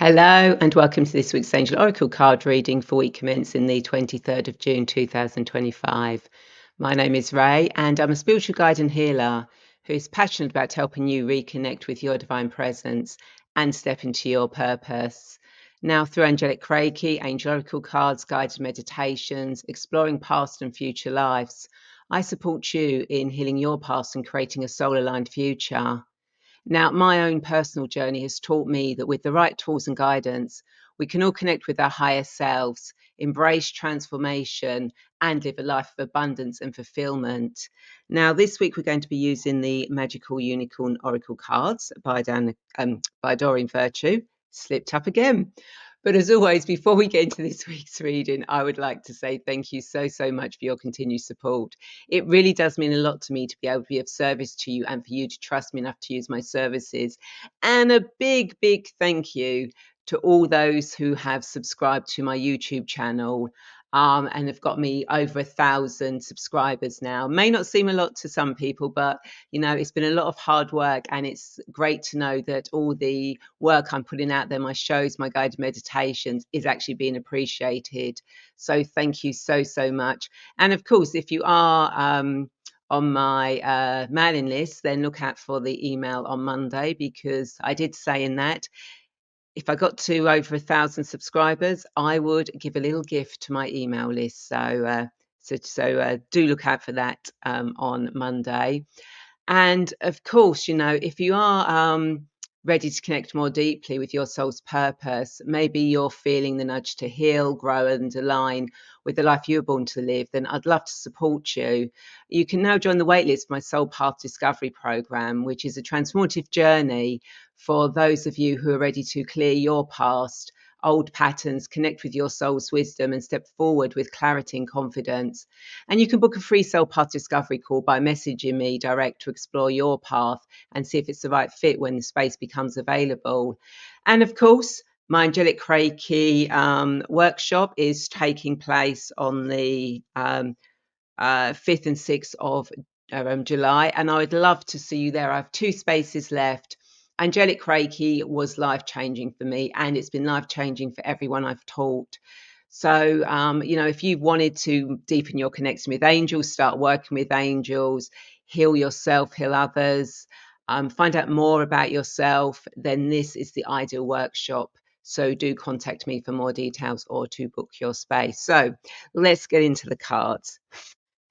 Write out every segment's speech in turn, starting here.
Hello and welcome to this week's Angel Oracle card reading for week commencing the 23rd of June 2025. My name is Ray and I'm a spiritual guide and healer who is passionate about helping you reconnect with your divine presence and step into your purpose. Now, through angelic Reiki, angel oracle cards, guided meditations, exploring past and future lives, I support you in healing your past and creating a soul-aligned future. Now, my own personal journey has taught me that with the right tools and guidance, we can all connect with our higher selves, embrace transformation, and live a life of abundance and fulfillment. Now, this week we're going to be using the Magical Unicorn Oracle cards by Doreen Virtue. Slipped up again. But as always, before we get into this week's reading, I would like to say thank you so much for your continued support. It really does mean a lot to me to be able to be of service to you and for you to trust me enough to use my services. And a big thank you to all those who have subscribed to my YouTube channel and have got me over 1,000 subscribers now. May not seem a lot to some people, but it's been a lot of hard work, and it's great to know that all the work I'm putting out there, my shows, my guided meditations, is actually being appreciated. So thank you so much. And of course, if you are on my mailing list, then look out for the email on Monday, because I did say in that if I got to over 1,000 subscribers, I would give a little gift to my email list. So do look out for that on Monday. And of course, if you are ready to connect more deeply with your soul's purpose, maybe you're feeling the nudge to heal, grow, and align with the life you were born to live, then I'd love to support you. You can now join the waitlist for my Soul Path Discovery Program, which is a transformative journey for those of you who are ready to clear your past, old patterns, connect with your soul's wisdom, and step forward with clarity and confidence. And you can book a free Soul Path Discovery call by messaging me direct to explore your path and see if it's the right fit when the space becomes available. And of course, my Angelic Reiki workshop is taking place on the 5th and 6th of July, and I would love to see you there. I have 2 spaces left. Angelic Reiki was life-changing for me, and it's been life-changing for everyone I've taught. So, if you wanted to deepen your connection with angels, start working with angels, heal yourself, heal others, find out more about yourself, then this is the ideal workshop. So do contact me for more details or to book your space. So let's get into the cards.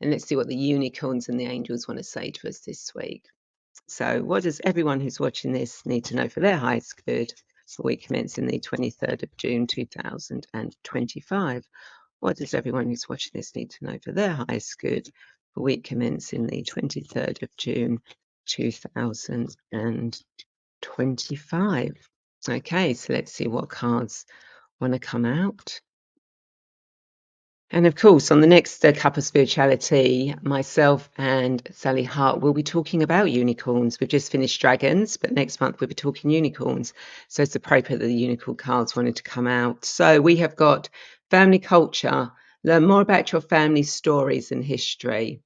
And let's see what the unicorns and the angels want to say to us this week. So, what does everyone who's watching this need to know for their highest good for week commencing the 23rd of June 2025? What does everyone who's watching this need to know for their highest good for week commencing the 23rd of June 2025? Okay, so let's see what cards want to come out. And of course, on the next Cup of Spirituality, myself and Sally Hart will be talking about unicorns. We've just finished dragons, but next month we'll be talking unicorns. So it's appropriate that the unicorn cards wanted to come out. So we have got family culture. Learn more about your family's stories and history.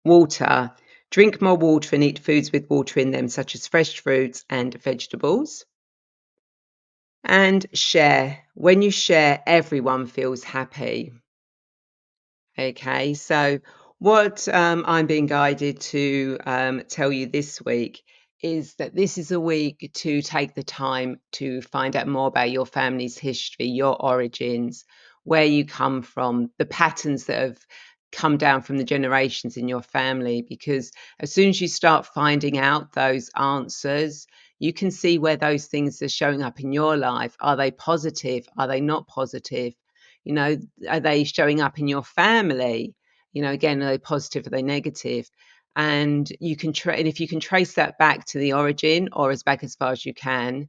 Water. Drink more water and eat foods with water in them, such as fresh fruits and vegetables. And share. When you share, everyone feels happy. Okay, so what I'm being guided to tell you this week is that this is a week to take the time to find out more about your family's history, your origins, where you come from, the patterns that have come down from the generations in your family. Because as soon as you start finding out those answers, you can see where those things are showing up in your life. Are they positive? Are they not positive? You know, are they showing up in your family? Again, are they positive? Are they negative? And you can and if you can trace that back to the origin, or as back as far as you can,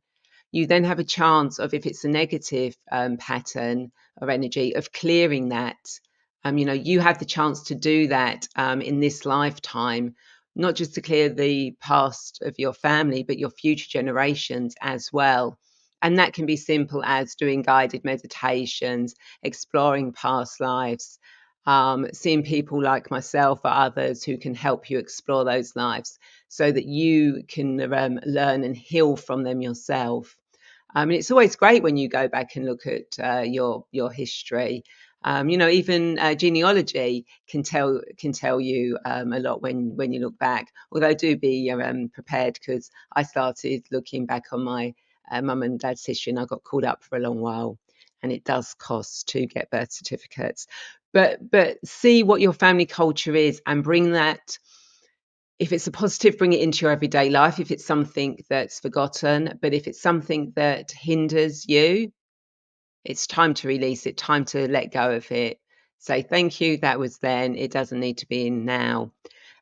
you then have a chance of, if it's a negative pattern or energy, of clearing that. You have the chance to do that in this lifetime, not just to clear the past of your family, but your future generations as well. And that can be simple as doing guided meditations, exploring past lives, seeing people like myself or others who can help you explore those lives so that you can learn and heal from them yourself. And it's always great when you go back and look at your history. Even genealogy can tell you a lot when you look back. Although do be prepared, because I started looking back on my mum and dad's history, and I got called up for a long while. And it does cost to get birth certificates, but see what your family culture is and bring that. If it's a positive, bring it into your everyday life. If it's something that's forgotten, but if it's something that hinders you, it's time to release it, time to let go of it. Say, thank you, that was then. It doesn't need to be in now.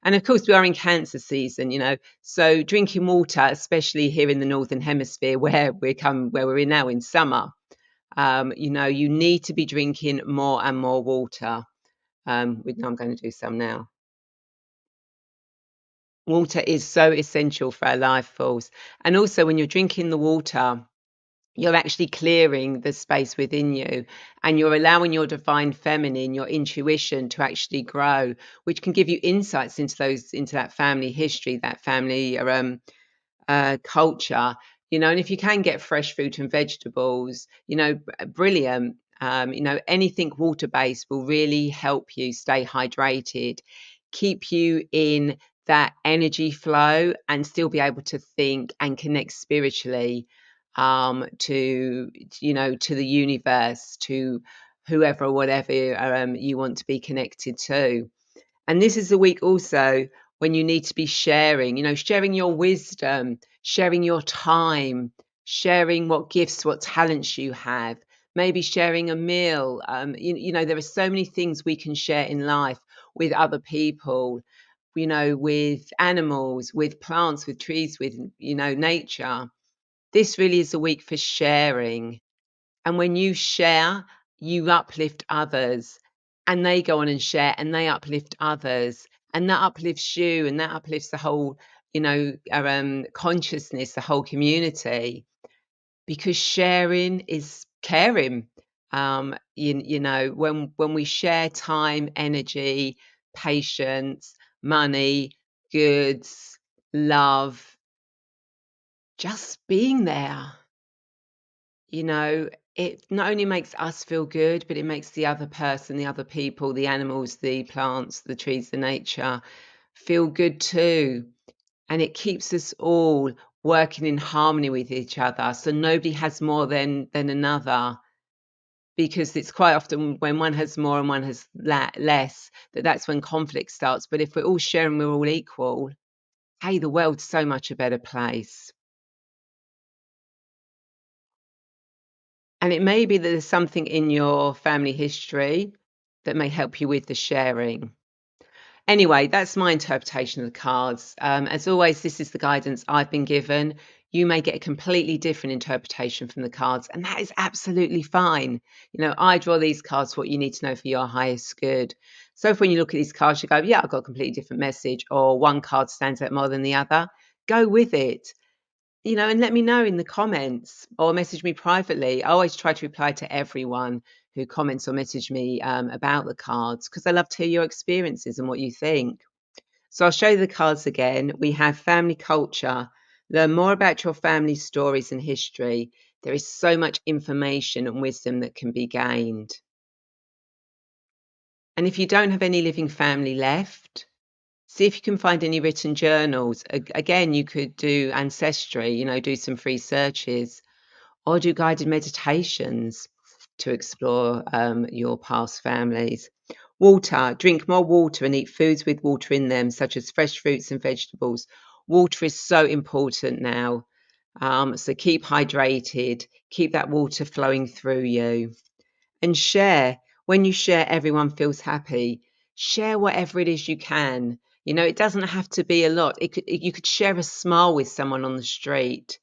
And of course, we are in cancer season. So drinking water, especially here in the Northern Hemisphere, where we're in now in summer, you need to be drinking more and more water. I'm going to do some now. Water is so essential for our life force. And also, when you're drinking the water, you're actually clearing the space within you, and you're allowing your divine feminine, your intuition, to actually grow, which can give you insights into that family history, that family culture. And if you can get fresh fruit and vegetables, brilliant. Anything water based will really help you stay hydrated, keep you in that energy flow, and still be able to think and connect spiritually to the universe, to whoever or whatever you want to be connected to. And this is a week also when you need to be sharing your wisdom, sharing your time, sharing what gifts, what talents you have, maybe sharing a meal. There are so many things we can share in life with other people, with animals, with plants, with trees, with, nature. This really is a week for sharing. And when you share, you uplift others, and they go on and share, and they uplift others, and that uplifts you, and that uplifts the whole, consciousness, the whole community, because sharing is caring. When we share time, energy, patience, money, goods, love, just being there. It not only makes us feel good, but it makes the other person, the other people, the animals, the plants, the trees, the nature feel good too. And it keeps us all working in harmony with each other. So nobody has more than another, because it's quite often when one has more and one has less, that's when conflict starts. But if we're all sharing, we're all equal, hey, the world's so much a better place. And it may be that there's something in your family history that may help you with the sharing. Anyway, that's my interpretation of the cards. As always, this is the guidance I've been given. You may get a completely different interpretation from the cards, and that is absolutely fine. I draw these cards for what you need to know for your highest good. So if when you look at these cards, you go, yeah, I've got a completely different message, or one card stands out more than the other, go with it. And let me know in the comments, or message me privately. I always try to reply to everyone who comments or message me about the cards, because I love to hear your experiences and what you think. So I'll show you the cards again. We have family culture. Learn more about your family stories and history. There is so much information and wisdom that can be gained. And if you don't have any living family left, see if you can find any written journals. Again, you could do ancestry, do some free searches, or do guided meditations to explore your past families. Water, drink more water and eat foods with water in them, such as fresh fruits and vegetables. Water is so important now. So keep hydrated, keep that water flowing through you. And share. When you share, everyone feels happy. Share whatever it is you can. It doesn't have to be a lot. You could share a smile with someone on the street.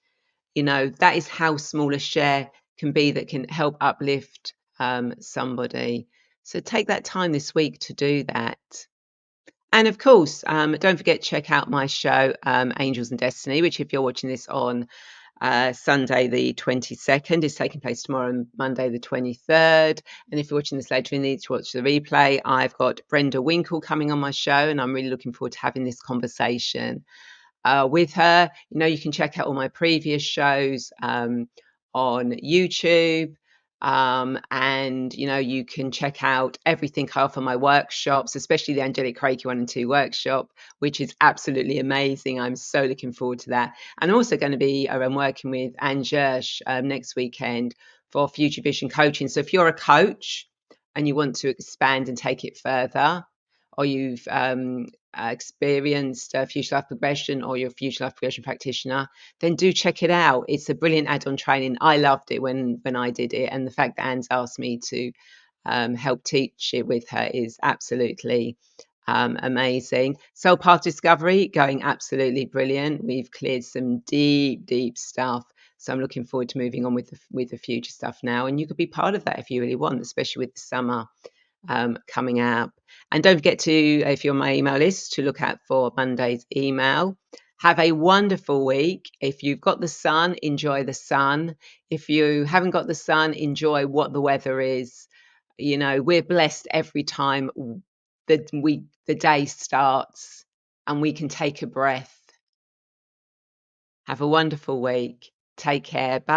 That is how small a share can be that can help uplift somebody. So take that time this week to do that. And of course, don't forget to check out my show, Angels and Destiny, which if you're watching this on Sunday the 22nd, is taking place tomorrow, Monday the 23rd. And if you're watching this later, you need to watch the replay. I've got Brenda Winkle coming on my show, and I'm really looking forward to having this conversation with her. You can check out all my previous shows on YouTube. And you can check out everything I offer my workshops, especially the Angelic Reiki 1 and 2 workshop, which is absolutely amazing. I'm so looking forward to that. And I'm also going to be working with Anne Gersh next weekend for Future Vision coaching. So if you're a coach and you want to expand and take it further, or you've experienced future life progression, or you're a future life progression practitioner, then do check it out. It's a brilliant add-on training. I loved it when I did it, and the fact that Anne's asked me to help teach it with her is absolutely amazing. Soul Path Discovery going absolutely brilliant. We've cleared some deep stuff, so I'm looking forward to moving on with the future stuff now. And you could be part of that if you really want, especially with the summer coming up. And don't forget to, if you're on my email list, to look out for Monday's email. Have a wonderful week. If you've got the sun, enjoy the sun. If you haven't got the sun, enjoy what the weather is. We're blessed every time the day starts and we can take a breath. Have a wonderful week. Take care. Bye.